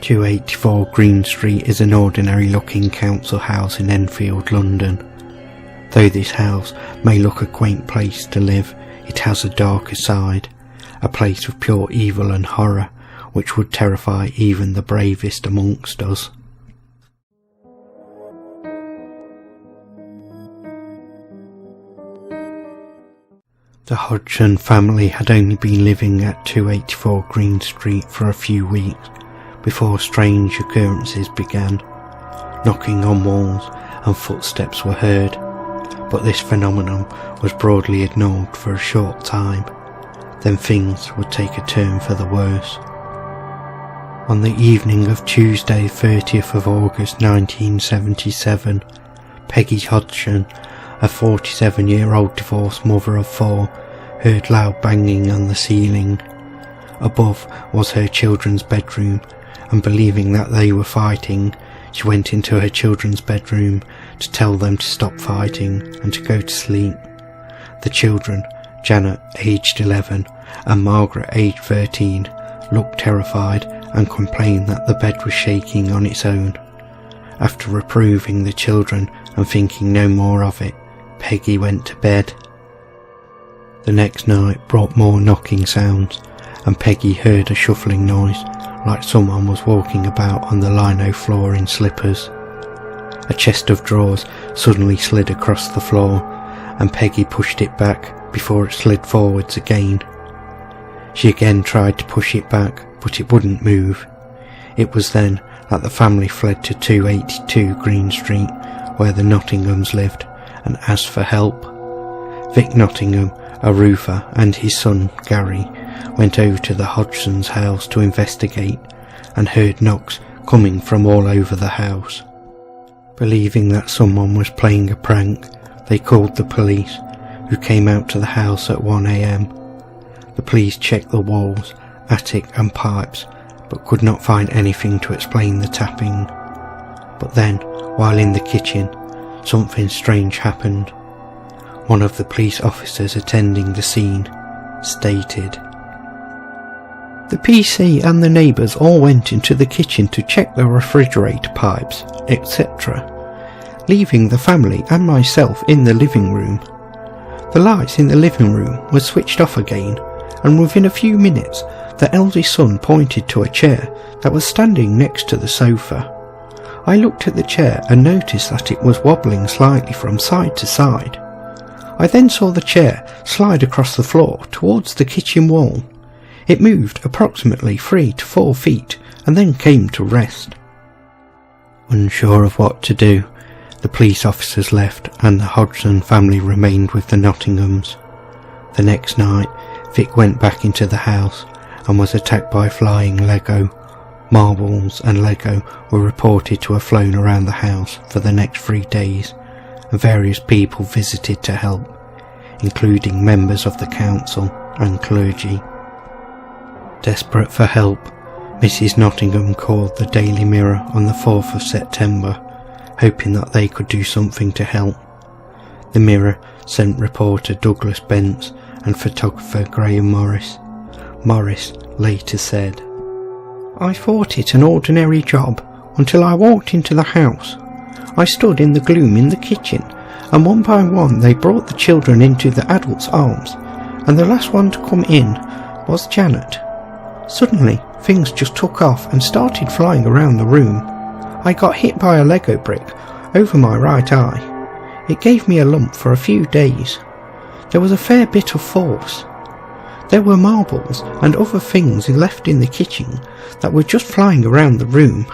284 Green Street is an ordinary looking council house in Enfield, London. Though this house may look a quaint place to live, it has a darker side, a place of pure evil and horror which would terrify even the bravest amongst us. The Hodgson family had only been living at 284 Green Street for a few weeks before strange occurrences began. Knocking on walls and footsteps were heard, but this phenomenon was broadly ignored for a short time. Then things would take a turn for the worse. On the evening of Tuesday 30th of August 1977, Peggy Hodgson, a 47-year-old divorced mother of four, heard loud banging on the ceiling. Above was her children's bedroom, and believing that they were fighting, she went into her children's bedroom to tell them to stop fighting and to go to sleep. The children, Janet, aged 11, and Margaret, aged 13, looked terrified and complained that the bed was shaking on its own. After reproving the children and thinking no more of it, Peggy went to bed. The next night brought more knocking sounds, and Peggy heard a shuffling noise, like someone was walking about on the lino floor in slippers. A chest of drawers suddenly slid across the floor, and Peggy pushed it back before it slid forwards again. She again tried to push it back, but it wouldn't move. It was then that the family fled to 282 Green Street, where the Nottinghams lived, and asked for help. Vic Nottingham, a roofer, and his son Gary went over to the Hodgson's house to investigate and heard knocks coming from all over the house. Believing that someone was playing a prank, they called the police, who came out to the house at 1 a.m. The police checked the walls, attic and pipes, but could not find anything to explain the tapping. But then, while in the kitchen, something strange happened. One of the police officers attending the scene stated, "The PC and the neighbours all went into the kitchen to check the refrigerator pipes, etc., leaving the family and myself in the living room. The lights in the living room were switched off again, and within a few minutes the eldest son pointed to a chair that was standing next to the sofa. I looked at the chair and noticed that it was wobbling slightly from side to side. I then saw the chair slide across the floor towards the kitchen wall. It moved approximately 3 to 4 feet and then came to rest." Unsure of what to do, the police officers left and the Hodgson family remained with the Nottinghams. The next night, Vic went back into the house and was attacked by flying Lego. Marbles and Lego were reported to have flown around the house for the next 3 days, and various people visited to help, including members of the council and clergy. Desperate for help, Mrs. Nottingham called the Daily Mirror on the 4th of September, hoping that they could do something to help. The Mirror sent reporter Douglas Bence and photographer Graham Morris. Morris later said, "I thought it an ordinary job until I walked into the house. I stood in the gloom in the kitchen, and one by one they brought the children into the adults' arms, and the last one to come in was Janet. Suddenly, things just took off and started flying around the room. I got hit by a Lego brick over my right eye. It gave me a lump for a few days. There was a fair bit of force. There were marbles and other things left in the kitchen that were just flying around the room.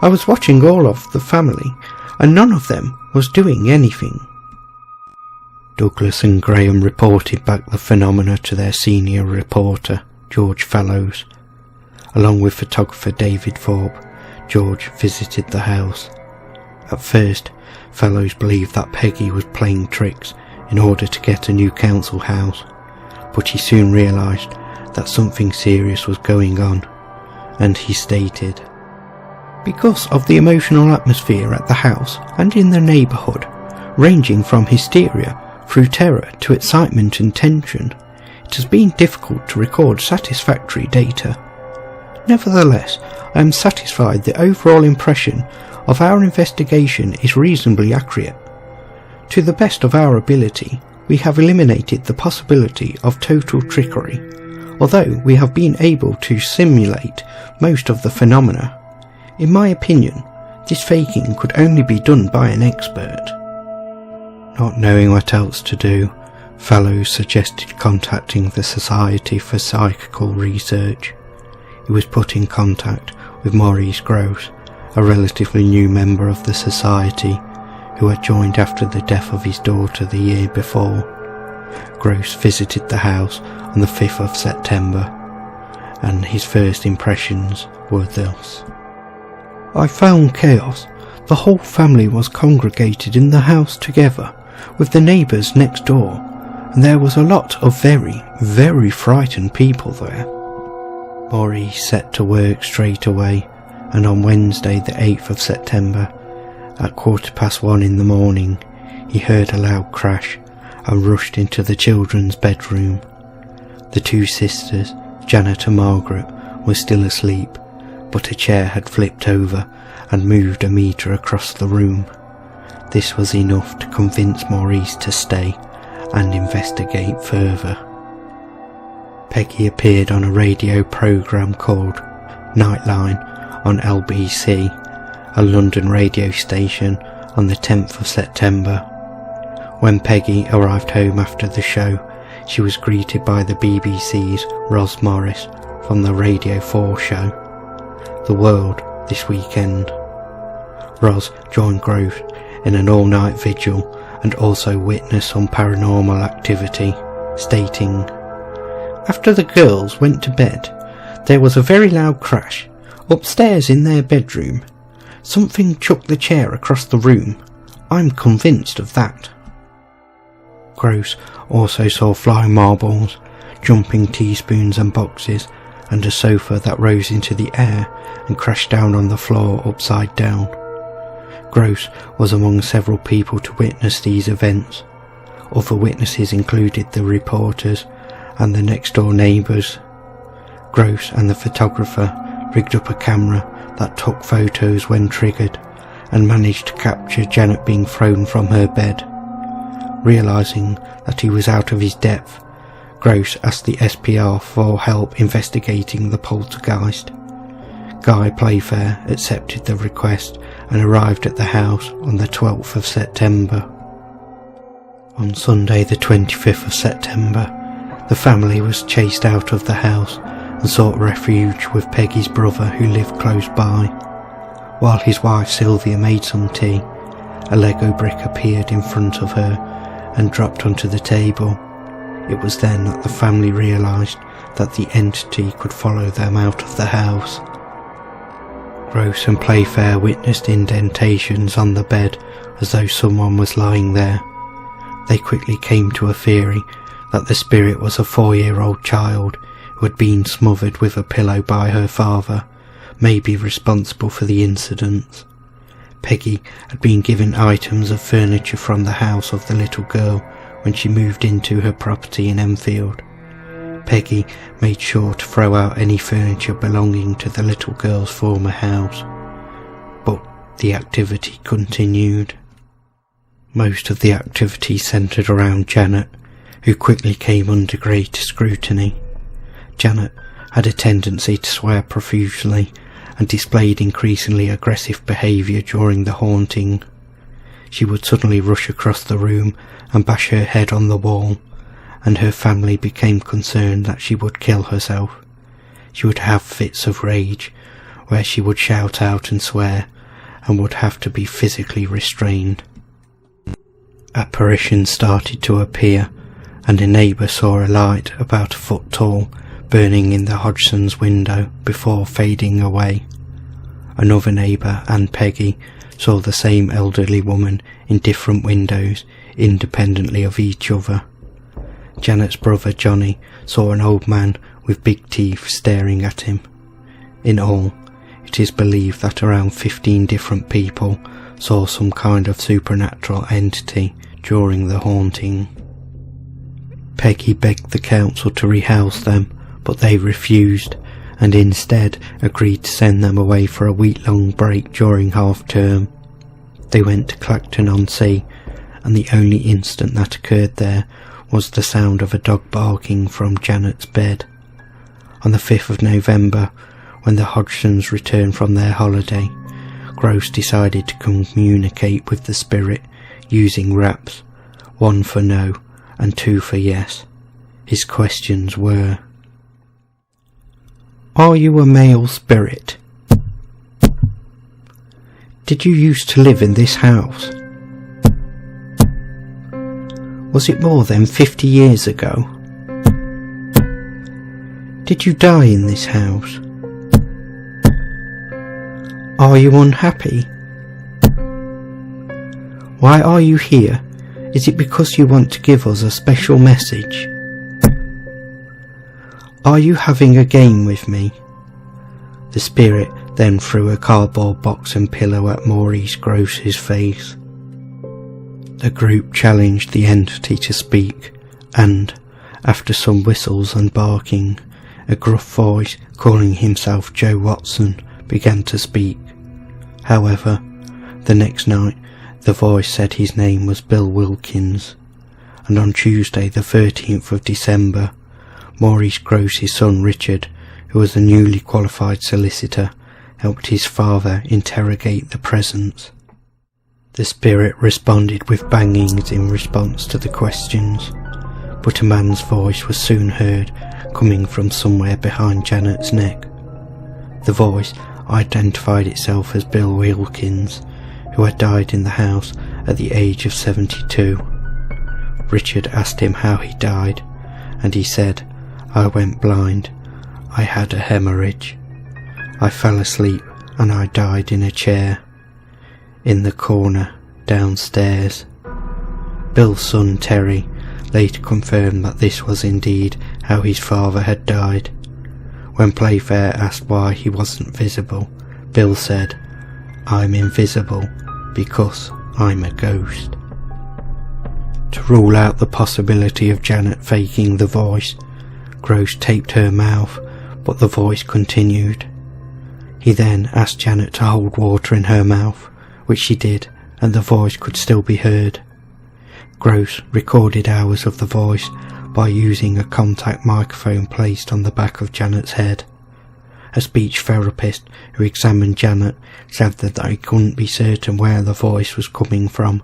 I was watching all of the family, and none of them was doing anything." Douglas and Graham reported back the phenomena to their senior reporter, George Fellows. Along with photographer David Thorpe, George visited the house. At first, Fellows believed that Peggy was playing tricks in order to get a new council house, but he soon realised that something serious was going on, and he stated, "Because of the emotional atmosphere at the house and in the neighbourhood, ranging from hysteria through terror to excitement and tension, it has been difficult to record satisfactory data. Nevertheless, I am satisfied the overall impression of our investigation is reasonably accurate. To the best of our ability, we have eliminated the possibility of total trickery, although we have been able to simulate most of the phenomena. In my opinion, this faking could only be done by an expert. Not knowing what else to do, Fallows suggested contacting the Society for Psychical Research. He was put in contact with Maurice Grosse, a relatively new member of the society, who had joined after the death of his daughter the year before. Grosse visited the house on the 5th of September, and his first impressions were thus. I found chaos. The whole family was congregated in the house together, with the neighbours next door, and there was a lot of very, very frightened people there. Maurice set to work straight away, and on Wednesday the 8th of September, at 1:15 in the morning, he heard a loud crash and rushed into the children's bedroom. The two sisters, Janet and Margaret, were still asleep, but a chair had flipped over and moved a metre across the room. This was enough to convince Maurice to stay and investigate further. Peggy appeared on a radio programme called Nightline on LBC, a London radio station, on the 10th of September. When Peggy arrived home after the show, she was greeted by the BBC's Ros Morris from the Radio 4 show, The World This Weekend. Ros joined Grosse in an all-night vigil and also witnessed some paranormal activity, stating, "After the girls went to bed, there was a very loud crash upstairs in their bedroom. Something chucked the chair across the room. I'm convinced of that." Grosse also saw flying marbles, jumping teaspoons and boxes, and a sofa that rose into the air and crashed down on the floor upside down. Grosse was among several people to witness these events. Other witnesses included the reporters and the next-door neighbours. Grosse and the photographer rigged up a camera that took photos when triggered and managed to capture Janet being thrown from her bed. Realising that he was out of his depth, Grosse asked the SPR for help investigating the poltergeist. Guy Playfair accepted the request and arrived at the house on the 12th of September. On Sunday the 25th of September, the family was chased out of the house and sought refuge with Peggy's brother who lived close by. While his wife Sylvia made some tea, a Lego brick appeared in front of her and dropped onto the table. It was then that the family realised that the entity could follow them out of the house. Grosse and Playfair witnessed indentations on the bed as though someone was lying there. They quickly came to a theory that the spirit was a 4-year-old child who had been smothered with a pillow by her father, may be responsible for the incidents. Peggy had been given items of furniture from the house of the little girl when she moved into her property in Enfield. Peggy made sure to throw out any furniture belonging to the little girl's former house, but the activity continued. Most of the activity centred around Janet, who quickly came under greater scrutiny. Janet had a tendency to swear profusely and displayed increasingly aggressive behaviour during the haunting. She would suddenly rush across the room and bash her head on the wall, and her family became concerned that she would kill herself. She would have fits of rage, where she would shout out and swear, and would have to be physically restrained. Apparitions started to appear, and a neighbour saw a light about a foot tall burning in the Hodgson's window before fading away. Another neighbour and Peggy saw the same elderly woman in different windows, independently of each other. Janet's brother Johnny saw an old man with big teeth staring at him. In all, it is believed that around 15 different people saw some kind of supernatural entity during the haunting. Peggy begged the council to rehouse them, but they refused and instead agreed to send them away for a week-long break during half-term. They went to Clacton-on-Sea, and the only incident that occurred there was the sound of a dog barking from Janet's bed. On the 5th of November, when the Hodgsons returned from their holiday, Grosse decided to communicate with the spirit using raps, 1 for no and 2 for yes. His questions were: Are you a male spirit? Did you used to live in this house? Was it more than 50 years ago? Did you die in this house? Are you unhappy? Why are you here? Is it because you want to give us a special message? Are you having a game with me? The spirit then threw a cardboard box and pillow at Maurice Grosse's face. The group challenged the entity to speak, and, after some whistles and barking, a gruff voice calling himself Joe Watson began to speak. However, the next night the voice said his name was Bill Wilkins, and on Tuesday the 13th of December, Maurice Grosse's son Richard, who was a newly qualified solicitor, helped his father interrogate the presence. The spirit responded with bangings in response to the questions, but a man's voice was soon heard coming from somewhere behind Janet's neck. The voice identified itself as Bill Wilkins, who had died in the house at the age of 72. Richard asked him how he died, and he said, "I went blind. I had a hemorrhage. I fell asleep and I died in a chair, in the corner, downstairs." Bill's son Terry later confirmed that this was indeed how his father had died. When Playfair asked why he wasn't visible, Bill said, "I'm invisible because I'm a ghost." To rule out the possibility of Janet faking the voice, Grosse taped her mouth, but the voice continued. He then asked Janet to hold water in her mouth, which she did, and the voice could still be heard. Grosse recorded hours of the voice by using a contact microphone placed on the back of Janet's head. A speech therapist who examined Janet said that he couldn't be certain where the voice was coming from,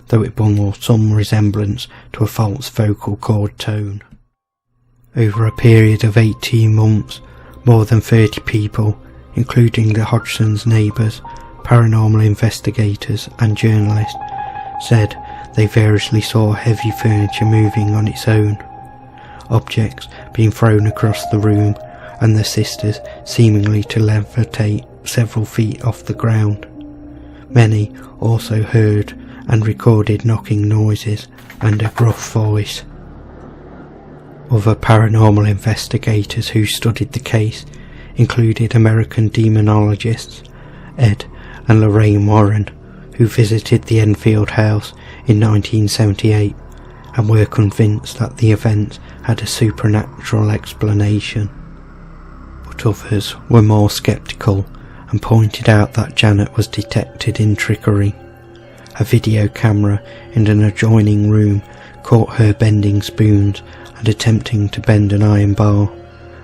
though it bore some resemblance to a false vocal cord tone. Over a period of 18 months, more than 30 people, including the Hodgsons' neighbours, paranormal investigators and journalists, said they variously saw heavy furniture moving on its own, objects being thrown across the room, and the sisters seemingly to levitate several feet off the ground. Many also heard and recorded knocking noises and a gruff voice. Other paranormal investigators who studied the case included American demonologists Ed and Lorraine Warren, who visited the Enfield house in 1978 and were convinced that the events had a supernatural explanation. But others were more sceptical and pointed out that Janet was detected in trickery. A video camera in an adjoining room caught her bending spoons and attempting to bend an iron bar,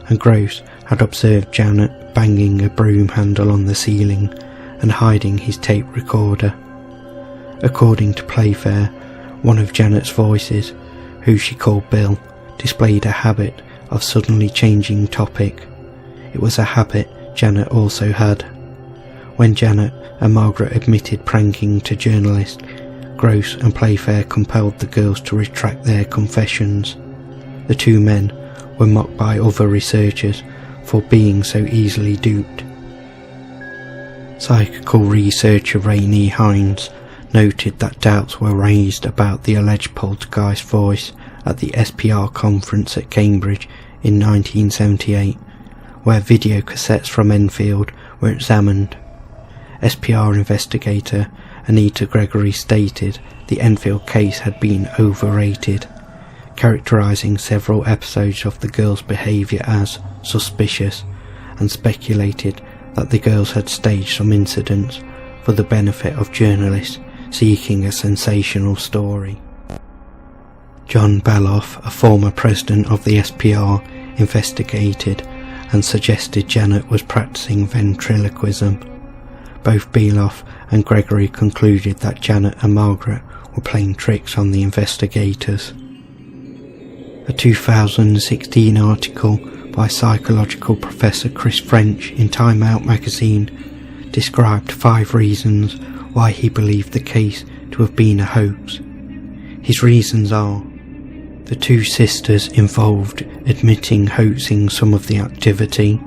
and Grosse had observed Janet banging a broom handle on the ceiling and hiding his tape recorder. According to Playfair, one of Janet's voices, who she called Bill, displayed a habit of suddenly changing topic. It was a habit Janet also had. When Janet and Margaret admitted pranking to journalists, Grosse and Playfair compelled the girls to retract their confessions. The two men were mocked by other researchers for being so easily duped. Psychical researcher Rainey Hines noted that doubts were raised about the alleged poltergeist voice at the SPR conference at Cambridge in 1978, where video cassettes from Enfield were examined. SPR investigator Anita Gregory stated the Enfield case had been overrated, characterising several episodes of the girls' behaviour as suspicious and speculated that the girls had staged some incidents for the benefit of journalists seeking a sensational story. John Beloff, a former president of the SPR, investigated and suggested Janet was practicing ventriloquism. Both Beloff and Gregory concluded that Janet and Margaret were playing tricks on the investigators. A 2016 article by psychological professor Chris French in Time Out magazine described 5 reasons why he believed the case to have been a hoax. His reasons are: the 2 sisters involved admitting hoaxing some of the activity.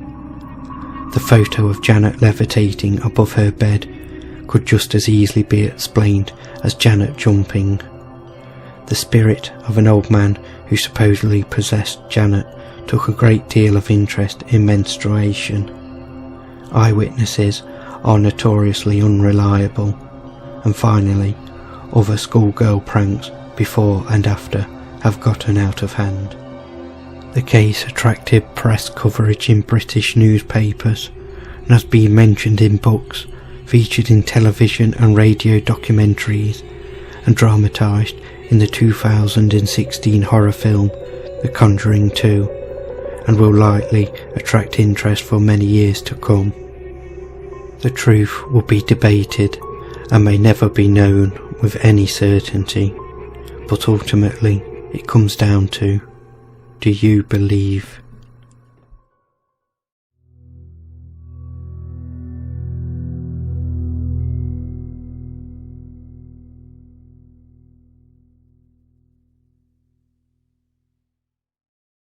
The photo of Janet levitating above her bed could just as easily be explained as Janet jumping. The spirit of an old man who supposedly possessed Janet took a great deal of interest in menstruation. Eyewitnesses are notoriously unreliable. And finally, other schoolgirl pranks before and after have gotten out of hand. The case attracted press coverage in British newspapers and has been mentioned in books, featured in television and radio documentaries, and dramatised in the 2016 horror film The Conjuring 2, and will likely attract interest for many years to come. The truth will be debated and may never be known with any certainty, but ultimately it comes down to, do you believe?